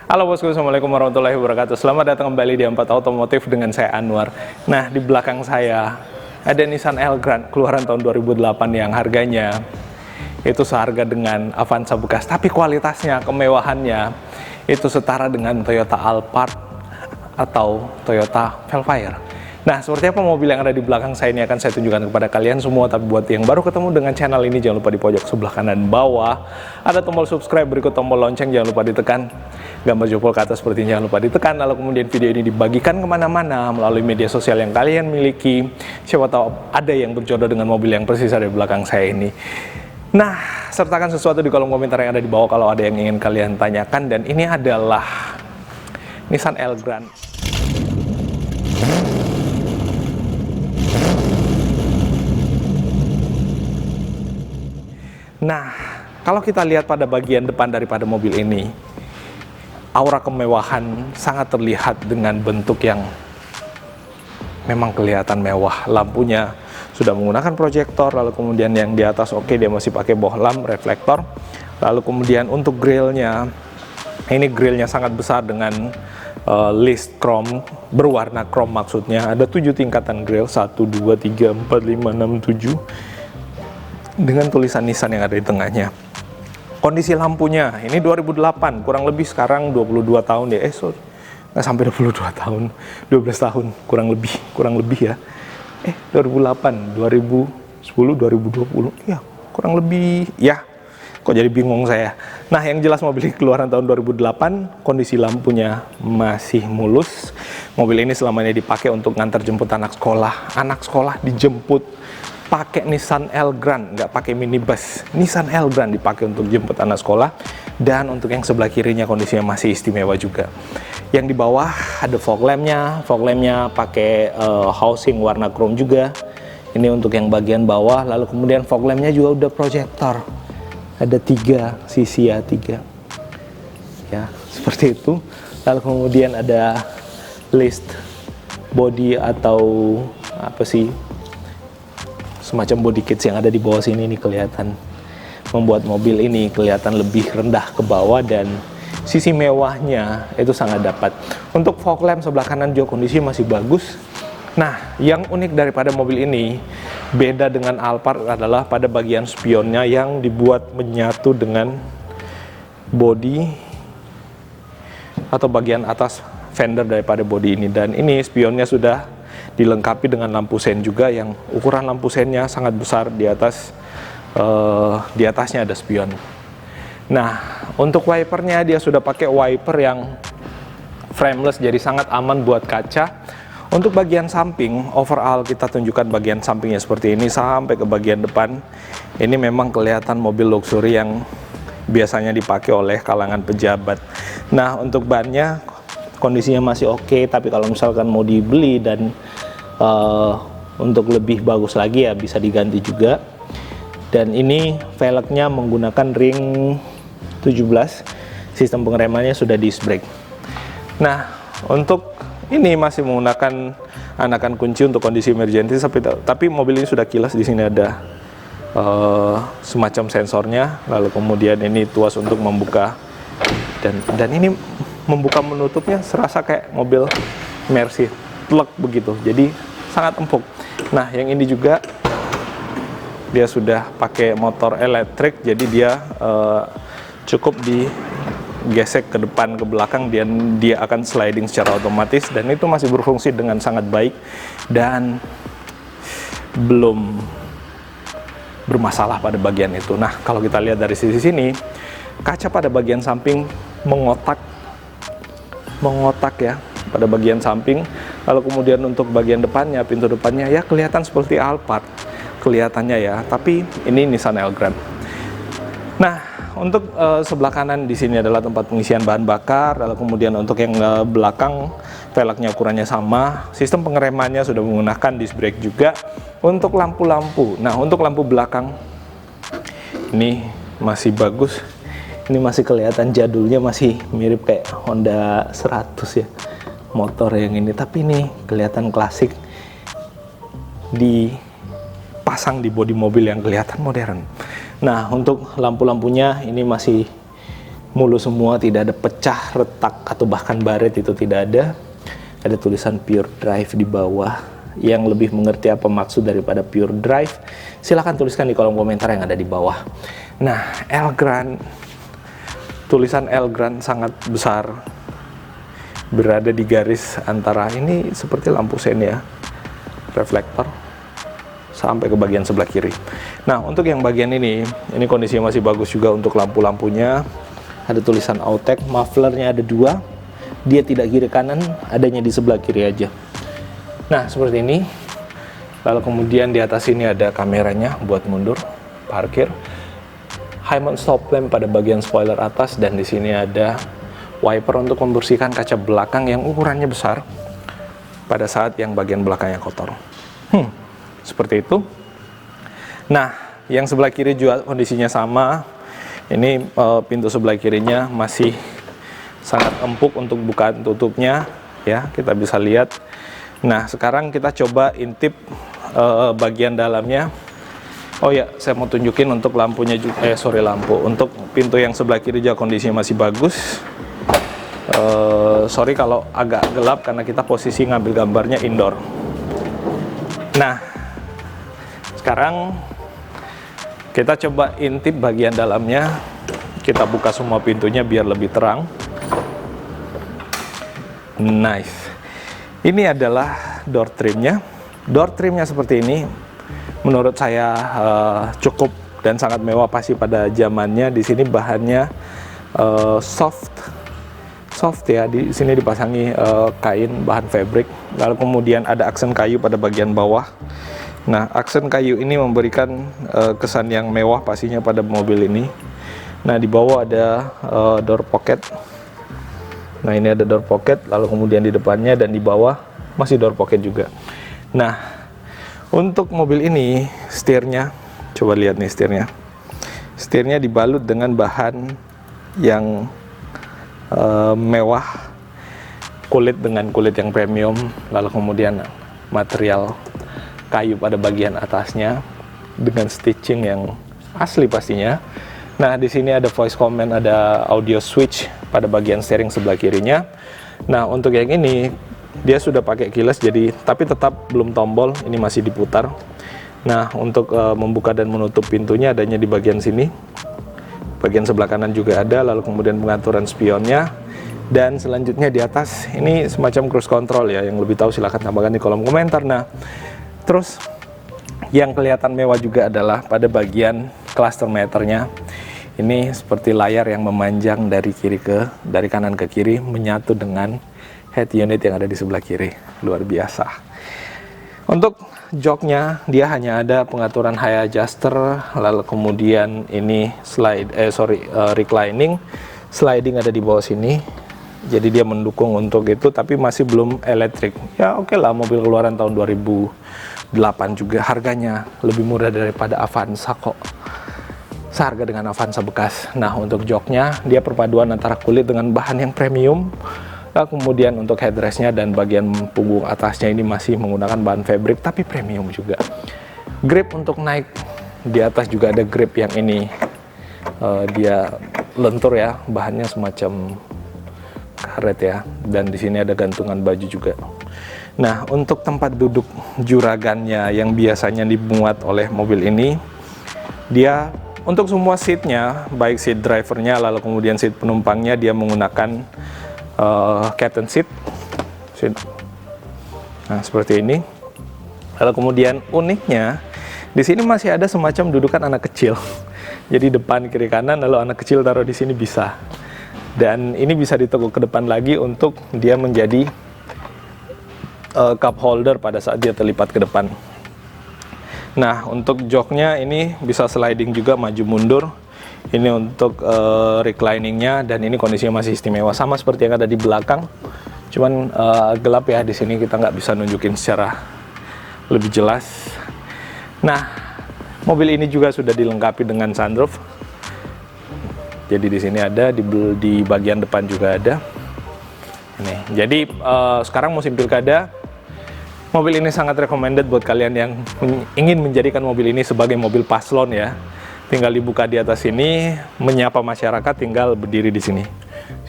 Halo bosku, assalamualaikum warahmatullahi wabarakatuh. Selamat datang kembali di Empat Otomotif dengan saya Anwar. Nah, di belakang saya ada Nissan Elgrand keluaran tahun 2008 yang harganya itu seharga dengan Avanza bekas, tapi kualitasnya, kemewahannya itu setara dengan Toyota Alphard atau Toyota Velfire. Nah, seperti apa mobil yang ada di belakang saya ini akan saya tunjukkan kepada kalian semua. Tapi buat yang baru ketemu dengan channel ini, jangan lupa di pojok sebelah kanan bawah ada tombol subscribe, berikut tombol lonceng jangan lupa ditekan, gambar jempol ke atas seperti ini jangan lupa ditekan, lalu kemudian video ini dibagikan kemana-mana melalui media sosial yang kalian miliki. Siapa tahu ada yang berjodoh dengan mobil yang persis ada di belakang saya ini. Nah, sertakan sesuatu di kolom komentar yang ada di bawah kalau ada yang ingin kalian tanyakan. Dan ini adalah Nissan Elgrand. Nah, kalau kita lihat pada bagian depan daripada mobil ini, aura kemewahan sangat terlihat dengan bentuk yang memang kelihatan mewah. Lampunya sudah menggunakan proyektor, lalu kemudian yang di atas dia masih pakai bohlam reflektor. Lalu kemudian untuk grillnya, ini grillnya sangat besar dengan list chrome, berwarna chrome maksudnya. Ada 7 tingkatan grill, 1, 2, 3, 4, 5, 6, 7 dengan tulisan Nissan yang ada di tengahnya. Kondisi lampunya, ini 2008, kurang lebih sekarang 22 tahun ya, nggak sampai 22 tahun, 12 tahun, kurang lebih ya. 2008, 2010, 2020, ya kurang lebih, ya kok jadi bingung saya. Nah, yang jelas mobil ini keluaran tahun 2008, kondisi lampunya masih mulus. Mobil ini selama ini dipakai untuk ngantar jemput anak sekolah dijemput pakai Nissan Elgrand, nggak pakai minibus. Nissan Elgrand dipakai untuk jemput anak sekolah. Dan untuk yang sebelah kirinya kondisinya masih istimewa juga. Yang di bawah ada fog lampnya pakai housing warna chrome juga. Ini untuk yang bagian bawah. Lalu kemudian fog lampnya juga udah proyektor. Ada 3 sisi ya, 3 ya, seperti itu. Lalu kemudian ada list body atau apa sih, semacam body kits yang ada di bawah sini. Ini kelihatan membuat mobil ini kelihatan lebih rendah ke bawah dan sisi mewahnya itu sangat dapat. Untuk fog lamp sebelah kanan juga kondisi masih bagus. Nah, yang unik daripada mobil ini beda dengan Alphard adalah pada bagian spionnya yang dibuat menyatu dengan body atau bagian atas fender daripada body ini. Dan ini spionnya sudah dilengkapi dengan lampu sen juga, yang ukuran lampu sennya sangat besar. Di atasnya ada spion. Nah, untuk wipernya dia sudah pakai wiper yang frameless, jadi sangat aman buat kaca. Untuk bagian samping, overall kita tunjukkan bagian sampingnya seperti ini sampai ke bagian depan. Ini memang kelihatan mobil luxury yang biasanya dipakai oleh kalangan pejabat. Nah, untuk bannya kondisinya masih oke, tapi kalau misalkan mau dibeli dan untuk lebih bagus lagi ya bisa diganti juga. Dan ini velgnya menggunakan ring 17, sistem pengeremannya sudah disc brake. Nah, untuk ini masih menggunakan anakan kunci untuk kondisi emergency, tapi mobil ini sudah kilas. Di sini ada semacam sensornya, lalu kemudian ini tuas untuk membuka dan ini membuka menutupnya serasa kayak mobil Mercy plug begitu, jadi sangat empuk. Nah, yang ini juga dia sudah pakai motor elektrik, jadi dia cukup digesek ke depan ke belakang dan dia akan sliding secara otomatis, dan itu masih berfungsi dengan sangat baik dan belum bermasalah pada bagian itu. Nah, kalau kita lihat dari sisi sini, kaca pada bagian samping mengotak ya pada bagian samping. Lalu kemudian untuk bagian depannya, pintu depannya ya kelihatan seperti Alphard kelihatannya ya, tapi ini Nissan Elgrand. Nah, untuk sebelah kanan di sini adalah tempat pengisian bahan bakar. Lalu kemudian untuk yang belakang, velgnya ukurannya sama, sistem pengeremannya sudah menggunakan disc brake juga. Untuk lampu-lampu, nah untuk lampu belakang ini masih bagus. Ini masih kelihatan jadulnya, masih mirip kayak Honda 100 ya, motor yang ini, tapi ini kelihatan klasik dipasang di bodi mobil yang kelihatan modern. Nah, untuk lampu-lampunya ini masih mulus semua, tidak ada pecah, retak atau bahkan baret, itu tidak ada. Ada tulisan Pure Drive di bawah. Yang lebih mengerti apa maksud daripada Pure Drive, silahkan tuliskan di kolom komentar yang ada di bawah. Nah, Elgrand, tulisan Elgrand sangat besar, berada di garis antara ini seperti lampu sen ya, reflektor, sampai ke bagian sebelah kiri. Nah, untuk yang bagian ini kondisinya masih bagus juga untuk lampu-lampunya. Ada tulisan Autek, mufflernya ada 2, dia tidak kiri kanan, adanya di sebelah kiri aja. Nah, seperti ini. Lalu kemudian di atas ini ada kameranya buat mundur, parkir, high mount stop lamp pada bagian spoiler atas, dan di sini ada wiper untuk membersihkan kaca belakang yang ukurannya besar pada saat yang bagian belakangnya kotor. Seperti itu. Nah, yang sebelah kiri juga kondisinya sama. Ini pintu sebelah kirinya masih sangat empuk untuk bukaan tutupnya, ya, kita bisa lihat. Nah, sekarang kita coba intip bagian dalamnya. Oh ya, saya mau tunjukin untuk lampunya juga. Untuk pintu yang sebelah kiri juga kondisinya masih bagus. Sorry kalau agak gelap karena kita posisi ngambil gambarnya indoor. Nah, sekarang kita coba intip bagian dalamnya. Kita buka semua pintunya biar lebih terang. Nice. Ini adalah door trimnya. Door trimnya seperti ini. Menurut saya cukup dan sangat mewah pasti pada zamannya. Di sini bahannya soft ya. Di sini dipasangi kain bahan fabric. Lalu kemudian ada aksen kayu pada bagian bawah. Nah, aksen kayu ini memberikan kesan yang mewah pastinya pada mobil ini. Nah, di bawah ada door pocket. Nah, ini ada door pocket, lalu kemudian di depannya dan di bawah masih door pocket juga. Nah, untuk mobil ini setirnya, coba lihat nih setirnya. Setirnya dibalut dengan bahan yang mewah, kulit dengan kulit yang premium, lalu kemudian material kayu pada bagian atasnya dengan stitching yang asli pastinya. Nah, di sini ada voice command, ada audio switch pada bagian steering sebelah kirinya. Nah, untuk yang ini dia sudah pakai keyless, jadi tapi tetap belum tombol, ini masih diputar. Nah, untuk membuka dan menutup pintunya adanya di bagian sini. Bagian sebelah kanan juga ada, lalu kemudian pengaturan spionnya. Dan selanjutnya di atas ini semacam cruise control ya, yang lebih tahu silahkan tambahkan di kolom komentar. Nah, terus yang kelihatan mewah juga adalah pada bagian cluster meternya. Ini seperti layar yang memanjang dari kanan ke kiri, menyatu dengan head unit yang ada di sebelah kiri. Luar biasa. Untuk joknya dia hanya ada pengaturan high adjuster, lalu kemudian ini reclining, sliding ada di bawah sini. Jadi dia mendukung untuk itu, tapi masih belum elektrik. Ya oke lah, mobil keluaran tahun 2008 juga, harganya lebih murah daripada Avanza kok. Seharga dengan Avanza bekas. Nah, untuk joknya dia perpaduan antara kulit dengan bahan yang premium. Nah, kemudian untuk headrestnya dan bagian punggung atasnya ini masih menggunakan bahan fabric tapi premium juga. Grip untuk naik di atas juga ada grip yang ini. Dia lentur ya, bahannya semacam karet ya, dan di sini ada gantungan baju juga. Nah, untuk tempat duduk juragannya yang biasanya dimuat oleh mobil ini, dia untuk semua seatnya, baik seat drivernya lalu kemudian seat penumpangnya, dia menggunakan captain seat. Nah, seperti ini. Lalu kemudian uniknya di sini masih ada semacam dudukan anak kecil. Jadi depan kiri kanan, lalu anak kecil taruh di sini bisa. Dan ini bisa ditekuk ke depan lagi untuk dia menjadi cup holder pada saat dia terlipat ke depan. Nah, untuk joknya ini bisa sliding juga maju mundur. Ini untuk recliningnya, dan ini kondisinya masih istimewa, sama seperti yang ada di belakang. Cuman gelap ya di sini, kita nggak bisa nunjukin secara lebih jelas. Nah, mobil ini juga sudah dilengkapi dengan sunroof. Jadi di sini ada, di bagian depan juga ada. Ini. Jadi sekarang musim pilkada, mobil ini sangat recommended buat kalian yang ingin menjadikan mobil ini sebagai mobil paslon ya. tinggal dibuka di atas sini, menyapa masyarakat tinggal berdiri di sini.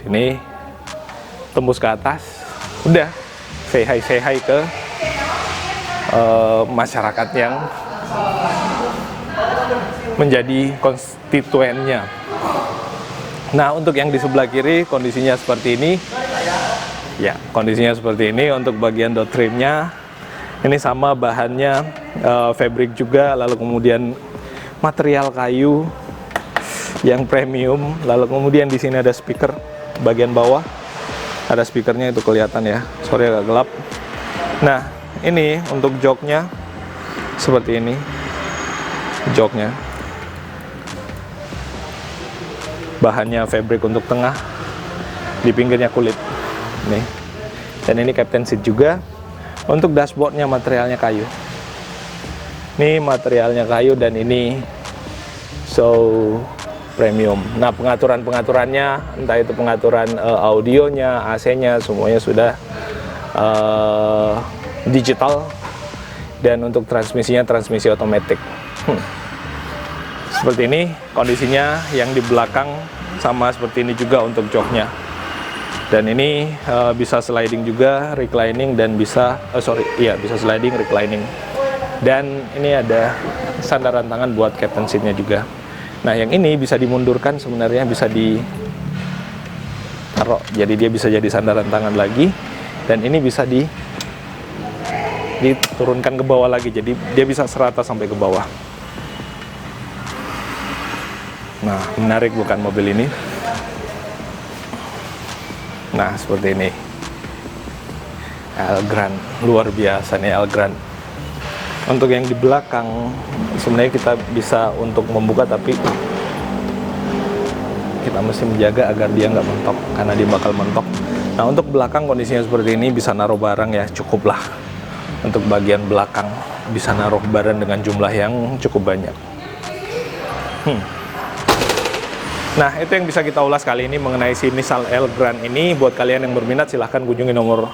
Sini tembus ke atas, udah say hi ke masyarakat yang menjadi konstituennya. Nah, untuk yang di sebelah kiri kondisinya seperti ini. Ya, kondisinya seperti ini. Untuk bagian door trimnya ini sama, bahannya fabric juga, lalu kemudian material kayu yang premium, lalu kemudian di sini ada speaker bagian bawah, ada speakernya, itu kelihatan ya, sorry agak gelap. Nah, ini untuk joknya seperti ini, joknya bahannya fabric untuk tengah, di pinggirnya kulit nih, dan ini captain seat juga. Untuk dashboardnya materialnya kayu, ini materialnya kayu, dan ini premium. Nah, pengaturannya, entah itu pengaturan audionya, AC-nya, semuanya sudah digital. Dan untuk transmisinya transmisi otomatis. Seperti ini kondisinya. Yang di belakang sama seperti ini juga untuk joknya. Dan ini bisa sliding juga, reclining, dan bisa bisa sliding, reclining. Dan ini ada sandaran tangan buat captain seat-nya juga. Nah, yang ini bisa dimundurkan, sebenarnya bisa ditaruh, jadi dia bisa jadi sandaran tangan lagi. Dan ini bisa diturunkan ke bawah lagi, jadi dia bisa serata sampai ke bawah. Nah, menarik bukan mobil ini? Nah, seperti ini. Elgrand, luar biasa nih Elgrand. Untuk yang di belakang, sebenarnya kita bisa untuk membuka, tapi kita mesti menjaga agar dia nggak mentok, karena dia bakal mentok. Nah, untuk belakang kondisinya seperti ini, bisa naruh barang ya, cukup lah. Untuk bagian belakang bisa naruh barang dengan jumlah yang cukup banyak. Nah, itu yang bisa kita ulas kali ini mengenai si Nissan Elgrand ini. Buat kalian yang berminat, silahkan kunjungi nomor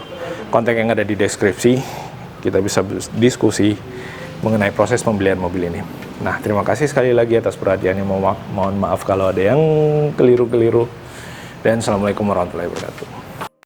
kontak yang ada di deskripsi. Kita bisa diskusi mengenai proses pembelian mobil ini. Nah, terima kasih sekali lagi atas perhatiannya. Mohon maaf kalau ada yang keliru-keliru. Dan Assalamualaikum warahmatullahi wabarakatuh.